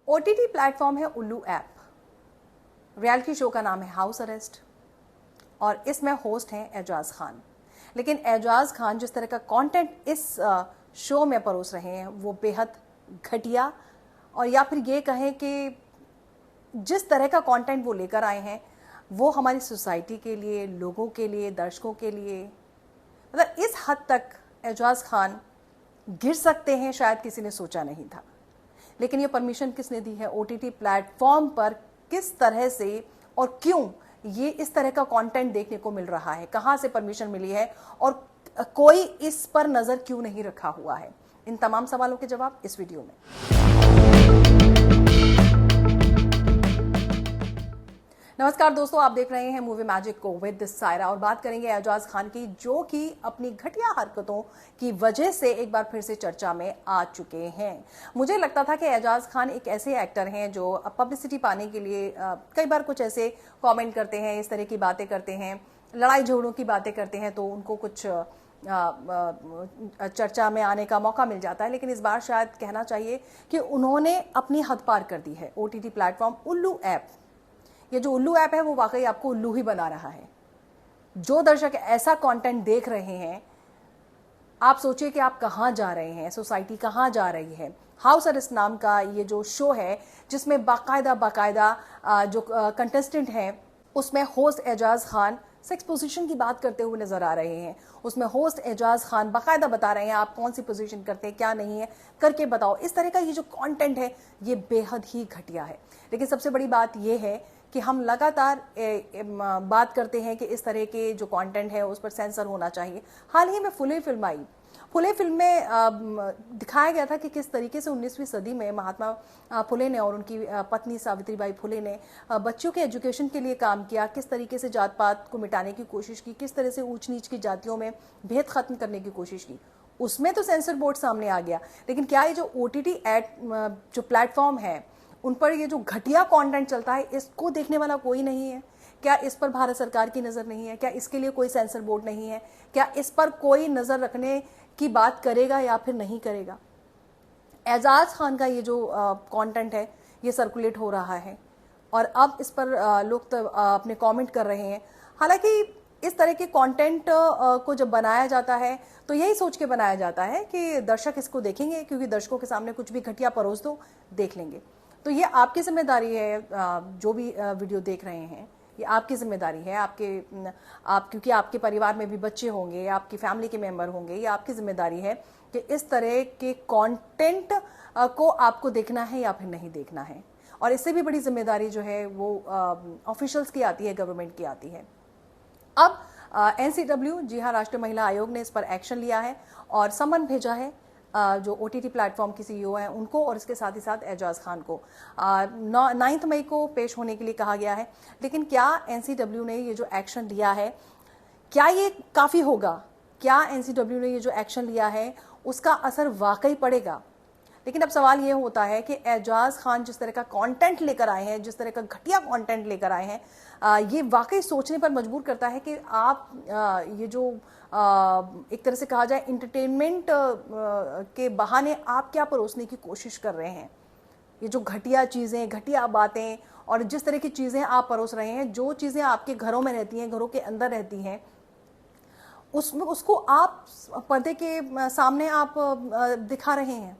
OTT platform है उल्लू app. Reality show का नाम है हाउस अरेस्ट और इसमें होस्ट हैं एजाज खान। लेकिन एजाज खान जिस तरह का कंटेंट इस शो में परोस रहे हैं वो बेहद घटिया, और या फिर ये कहें कि जिस तरह का कंटेंट वो लेकर आए हैं वो हमारी सोसाइटी के लिए, लोगों के लिए, दर्शकों के लिए, मतलब इस हद तक एजाज खान गिर सकते हैं शायद किसी ने सोचा नहीं था। लेकिन ये परमिशन किसने दी है? ओटीटी प्लेटफॉर्म पर किस तरह से और क्यों ये इस तरह का कंटेंट देखने को मिल रहा है? कहां से परमिशन मिली है और कोई इस पर नजर क्यों नहीं रखा हुआ है? इन तमाम सवालों के जवाब इस वीडियो में। नमस्कार दोस्तों, आप देख रहे हैं मूवी मैजिक को विद सायरा और बात करेंगे एजाज खान की, जो कि अपनी घटिया हरकतों की वजह से एक बार फिर से चर्चा में आ चुके हैं। मुझे लगता था कि एजाज खान एक ऐसे एक्टर हैं जो पब्लिसिटी पाने के लिए कई बार कुछ ऐसे कमेंट करते हैं, इस तरह की बातें करते हैं, लड़ाई झगड़ों की बातें करते हैं, तो उनको कुछ चर्चा में आने का मौका मिल जाता है। लेकिन इस बार शायद कहना चाहिए कि उन्होंने अपनी हद पार कर दी है। ओटीटी प्लेटफॉर्म उल्लू ऐप, ये जो उल्लू ऐप है वो वाकई आपको उल्लू ही बना रहा है। जो दर्शक ऐसा कंटेंट देख रहे हैं, आप सोचिए कि आप कहां जा रहे हैं, सोसाइटी कहां जा रही है। हाउस अरेस्ट नाम का ये जो शो है जिसमें बाकायदा जो कंटेस्टेंट हैं उसमें host Eijaz Khan sex position की बात करते हुए नजर आ रहे हैं। उसमें होस्ट एजाज खान बाकायदा बता रहे हैं आप कौन सी पोजीशन करते हैं, क्या नहीं है, करके बताओ। इस तरह का ये जो कंटेंट है ये बेहद ही घटिया है। लेकिन सबसे बड़ी बात ये है कि हम लगातार बात करते हैं कि इस तरह के जो कंटेंट है उस पर सेंसर होना चाहिए। हाल ही में फुले फिल्म आई। फुले फिल्म में दिखाया गया था कि किस तरीके से 19वीं सदी में महात्मा फुले ने और उनकी पत्नी सावित्रीबाई फुले ने बच्चों के एजुकेशन के लिए काम किया, किस तरीके से जात पात को मिटाने की कोशिश की, किस तरह से ऊंच नीच की जातियों में भेद खत्म करने की कोशिश की। उसमें तो सेंसर बोर्ड सामने आ गया, लेकिन क्या ये जो ओटीटी जो प्लेटफॉर्म है उन पर ये जो घटिया कंटेंट चलता है इसको देखने वाला कोई नहीं है? क्या इस पर भारत सरकार की नजर नहीं है? क्या इसके लिए कोई सेंसर बोर्ड नहीं है? क्या इस पर कोई नजर रखने की बात करेगा या फिर नहीं करेगा? एजाज खान का ये जो कंटेंट है ये सर्कुलेट हो रहा है और अब इस पर लोग तो अपने कमेंट कर रहे हैं। हालांकि इस तरह के कंटेंट को जब बनाया जाता है तो यही सोच के बनाया जाता है कि दर्शक इसको देखेंगे, क्योंकि दर्शकों के सामने कुछ भी घटिया परोस दो, देख लेंगे। तो ये आपकी जिम्मेदारी है, जो भी वीडियो देख रहे हैं ये आपकी जिम्मेदारी है। क्योंकि आपके परिवार में भी बच्चे होंगे, आपकी फैमिली के मेंबर होंगे, ये आपकी जिम्मेदारी है कि इस तरह के कंटेंट को आपको देखना है या फिर नहीं देखना है। और इससे भी बड़ी जिम्मेदारी जो है वो ऑफिशियल्स की आती है, गवर्नमेंट की आती है। अब एनसीडब्ल्यू, जी हाँ, राष्ट्रीय महिला आयोग ने इस पर एक्शन लिया है और समन भेजा है जो ओटीटी प्लेटफॉर्म की सीईओ हैं उनको, और इसके साथ ही साथ एजाज खान को 9 मई को पेश होने के लिए कहा गया है। लेकिन क्या एनसीडब्ल्यू ने ये जो एक्शन लिया है, क्या ये काफ़ी होगा? क्या एनसीडब्ल्यू ने ये जो एक्शन लिया है उसका असर वाकई पड़ेगा? लेकिन अब सवाल ये होता है कि एजाज खान जिस तरह का कंटेंट लेकर आए हैं, जिस तरह का घटिया कंटेंट लेकर आए हैं, ये वाकई सोचने पर मजबूर करता है कि आप ये जो एक तरह से कहा जाए इंटरटेनमेंट के बहाने आप क्या परोसने की कोशिश कर रहे हैं। ये जो घटिया चीज़ें, घटिया बातें और जिस तरह की चीज़ें आप परोस रहे हैं, जो चीज़ें आपके घरों में रहती हैं, घरों के अंदर रहती हैं, उसको आप पर्दे के सामने आप दिखा रहे हैं।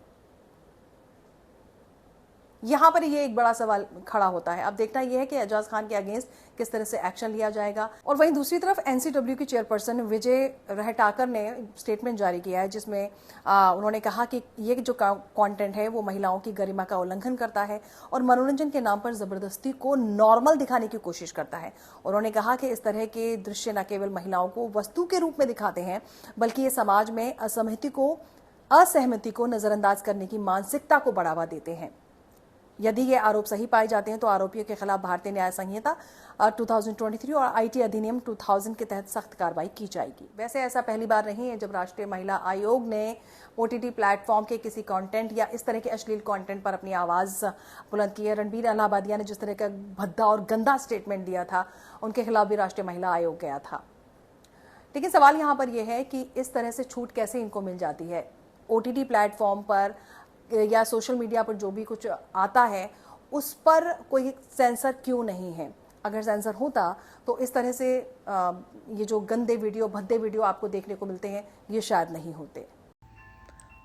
यहां पर ये एक बड़ा सवाल खड़ा होता है। अब देखना यह है कि एजाज खान के अगेंस्ट किस तरह से एक्शन लिया जाएगा। और वहीं दूसरी तरफ एनसीडब्ल्यू की चेयरपर्सन विजय रहटाकर ने स्टेटमेंट जारी किया है जिसमें उन्होंने कहा कि ये जो कंटेंट है वो महिलाओं की गरिमा का उल्लंघन करता है और मनोरंजन के नाम पर जबरदस्ती को नॉर्मल दिखाने की कोशिश करता है। उन्होंने कहा कि इस तरह के दृश्य न केवल महिलाओं को वस्तु के रूप में दिखाते हैं, बल्कि ये समाज में असहमति को नजरअंदाज करने की मानसिकता को बढ़ावा देते हैं। यदि ये आरोप सही पाए जाते हैं तो आरोपियों के खिलाफ भारतीय न्याय संहिता 2023 और आईटी अधिनियम 2000 के तहत सख्त कार्रवाई की जाएगी। वैसे ऐसा पहली बार नहीं है जब राष्ट्रीय महिला आयोग ने ओटीटी प्लेटफॉर्म के किसी कंटेंट या इस तरह के अश्लील कंटेंट पर अपनी आवाज बुलंद की है। रणबीर इलाहाबादिया ने जिस तरह का भद्दा और गंदा स्टेटमेंट दिया था, उनके खिलाफ भी राष्ट्रीय महिला आयोग गया था। लेकिन सवाल यहाँ पर यह है कि इस तरह से छूट कैसे इनको मिल जाती है? ओटीटी प्लेटफॉर्म पर या सोशल मीडिया पर जो भी कुछ आता है उस पर कोई सेंसर क्यों नहीं है? अगर सेंसर होता तो इस तरह से ये जो गंदे वीडियो, भद्दे वीडियो आपको देखने को मिलते हैं, ये शायद नहीं होते।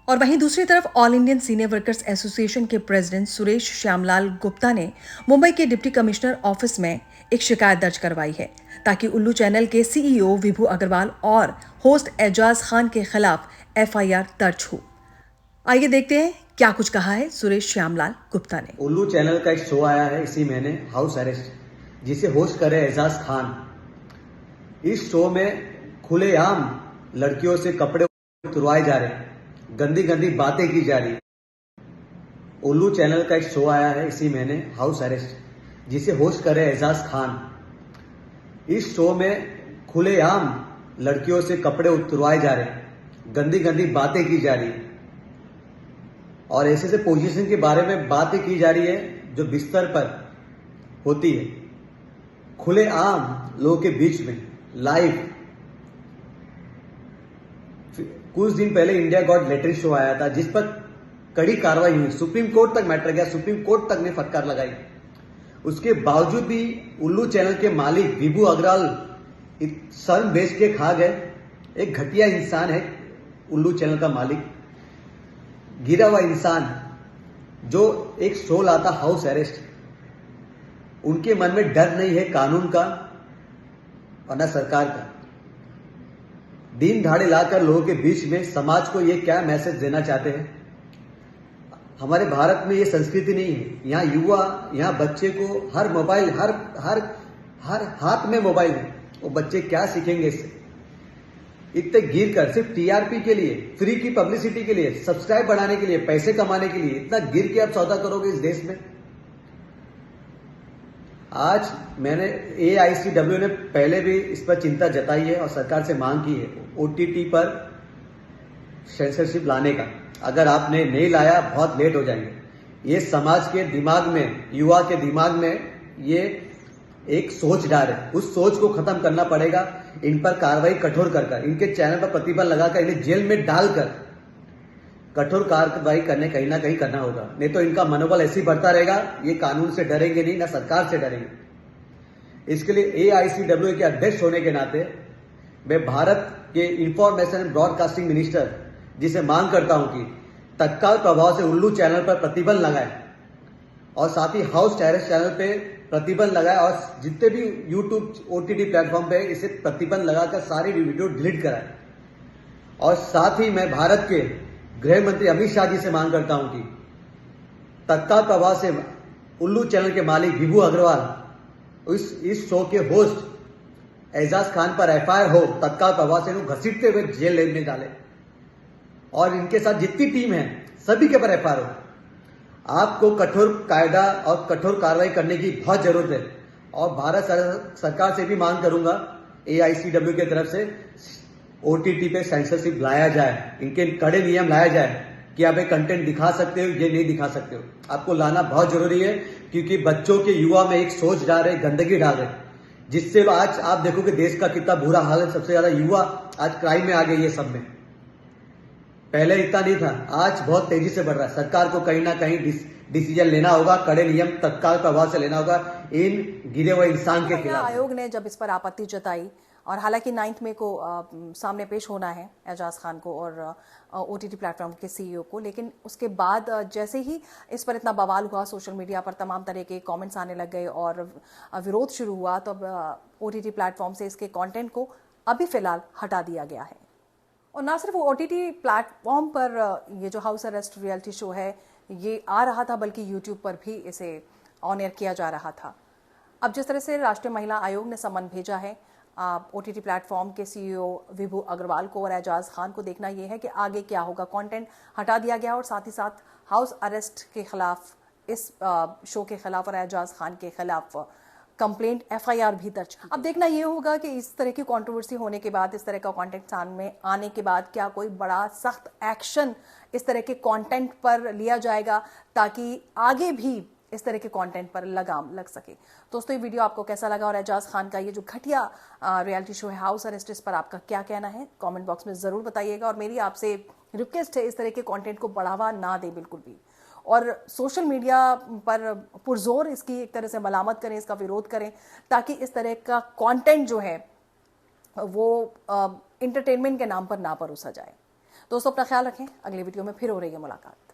और वहीं दूसरी तरफ all Indian senior workers association के प्रेसिडेंट सुरेश श्यामलाल गुप्ता ने मुंबई के डिप्टी कमिश्नर ऑफिस में एक शिकायत दर्ज करवाई है ताकि उल्लू चैनल के सीईओ विभू अग्रवाल और होस्ट एजाज खान के खिलाफ एफआईआर दर्ज हो। आइए देखते हैं क्या कुछ कहा है सुरेश श्यामलाल गुप्ता ने। उल्लू चैनल का एक शो आया है इसी महीने, हाउस अरेस्ट, जिसे होस्ट कर रहे एजाज खान। इस शो में खुलेआम लड़कियों से कपड़े उतरवाए जा रहे, गंदी गंदी बातें की जा रही। उल्लू चैनल का एक शो आया है इसी महीने, हाउस अरेस्ट, जिसे होस्ट कर रहे एजाज खान। इस शो में खुलेआम लड़कियों से कपड़े उतरवाए जा रहे, गंदी गंदी बातें की जा रही और ऐसे ऐसे पोजीशन के बारे में बातें की जा रही है जो बिस्तर पर होती है, खुलेआम लोगों के बीच में लाइव। कुछ दिन पहले इंडिया गॉट लेटरिन शो आया था जिस पर कड़ी कार्रवाई हुई, सुप्रीम कोर्ट तक मैटर गया, सुप्रीम कोर्ट तक ने फटकार लगाई। उसके बावजूद भी उल्लू चैनल के मालिक विभू अग्रवाल शर्म बेच के खा गए। एक घटिया इंसान है उल्लू चैनल का मालिक, गिरा हुआ इंसान जो एक शो लाता हाउस अरेस्ट। उनके मन में डर नहीं है कानून का और न सरकार का। दिन दहाड़े लाकर लोगों के बीच में समाज को ये क्या मैसेज देना चाहते हैं? हमारे भारत में ये संस्कृति नहीं है। यहाँ युवा, यहाँ बच्चे को हर मोबाइल, हर हाथ में मोबाइल है। वो बच्चे क्या सीखेंगे इससे? इतने गिर कर सिर्फ टीआरपी के लिए, फ्री की पब्लिसिटी के लिए, सब्सक्राइब बढ़ाने के लिए, पैसे कमाने के लिए इतना गिर के आप सौदा करोगे इस देश में? आज मैंने AICW ने पहले भी इस पर चिंता जताई है और सरकार से मांग की है OTT पर सेंसरशिप लाने का। अगर आपने नहीं लाया बहुत लेट हो जाएंगे। ये समाज के दिमाग में, युवा के दिमाग में ये एक सोच डाल है, उस सोच को खत्म करना पड़ेगा। इन पर कार्रवाई कठोर कर, इनके चैनल पर प्रतिबंध लगाकर, इन्हें जेल में डालकर कठोर कार्रवाई करने कहीं ना कहीं करना होगा। नहीं तो इनका मनोबल ऐसे ही बढ़ता रहेगा, ये कानून से डरेंगे नहीं, ना सरकार से डरेंगे। इसके लिए AICW के अध्यक्ष होने के नाते मैं भारत के इंफॉर्मेशन एंड ब्रॉडकास्टिंग मिनिस्टर जी से मांग करता हूं कि तत्काल प्रभाव से उल्लू चैनल पर प्रतिबंध लगाए और साथ ही हाउस अरेस्ट चैनल पे प्रतिबंध लगाए और जितने भी YouTube OTT प्लेटफॉर्म पे इसे प्रतिबंध लगाकर सारी वीडियो डिलीट कराए। और साथ ही मैं भारत के गृह मंत्री अमित शाह जी से मांग करता हूं कि तत्काल प्रभाव से उल्लू चैनल के मालिक विभू अग्रवाल इस शो के होस्ट एजाज खान पर FIR हो, तत्काल प्रभाव से इनको घसीटते हुए जेल में डाले और इनके साथ जितनी टीम है सभी के पर FIR हो। आपको कठोर कायदा और कठोर कार्रवाई करने की बहुत जरूरत है और भारत सरकार से भी मांग करूंगा AICW की तरफ से OTT पे सेंसरशिप लाया जाए, इनके कड़े नियम लाया जाए कि आप एक कंटेंट दिखा सकते हो, ये नहीं दिखा सकते हो। आपको लाना बहुत जरूरी है क्योंकि बच्चों के युवा में एक सोच डाल रहे, गंदगी डाल रहे, जिससे आज आप देखो कि देश का कितना बुरा हाल है। सबसे ज्यादा युवा आज क्राइम में आ गए। ये सब में पहले इतना नहीं था, आज बहुत तेजी से बढ़ रहा है। सरकार को कहीं ना कहीं डिसीजन लेना होगा, कड़े नियम तत्काल प्रभाव से लेना होगा इन गिरे हुए इंसान के खिलाफ। आयोग ने जब इस पर आपत्ति जताई और हालांकि 9 मई को सामने पेश होना है एजाज खान को और OTT प्लेटफॉर्म के CEO को, लेकिन उसके बाद जैसे ही इस पर इतना बवाल हुआ, सोशल मीडिया पर तमाम तरह के कमेंट्स आने लग गए और विरोध शुरू हुआ, तो अब OTT प्लेटफॉर्म से इसके कंटेंट को अभी फिलहाल हटा दिया गया है। और ना सिर्फ OTT प्लेटफॉर्म पर ये जो हाउस अरेस्ट रियलिटी शो है ये आ रहा था, बल्कि यूट्यूब पर भी इसे ऑन एयर किया जा रहा था। अब जिस तरह से राष्ट्रीय महिला आयोग ने समन भेजा है OTT प्लेटफॉर्म के CEO विभू अग्रवाल को और एजाज खान को, देखना यह है कि आगे क्या होगा। कंटेंट हटा दिया गया और साथ ही साथ हाउस अरेस्ट के खिलाफ, इस शो के खिलाफ और एजाज खान के खिलाफ कंप्लेंट FIR भी दर्ज की। अब देखना यह होगा कि इस तरह की कंट्रोवर्सी होने के बाद, इस तरह का कंटेंट सामने आने के बाद क्या कोई बड़ा सख्त एक्शन इस तरह के कंटेंट पर लिया जाएगा ताकि आगे भी इस तरह के कंटेंट पर लगाम लग सके। दोस्तों, ये वीडियो आपको कैसा लगा और एजाज खान का ये जो घटिया रियलिटी शो है हाउस अरेस्ट, इस पर आपका क्या कहना है? कमेंट बॉक्स में जरूर बताइएगा। और मेरी आपसे रिक्वेस्ट है इस तरह के कंटेंट को बढ़ावा ना दे बिल्कुल भी, और सोशल मीडिया पर पुरजोर इसकी एक तरह से मलामत करें, इसका विरोध करें, ताकि इस तरह का कंटेंट जो है वो एंटरटेनमेंट के नाम पर ना परोसा जाए। दोस्तों अपना ख्याल रखें, अगले वीडियो में फिर हो रही है मुलाकात।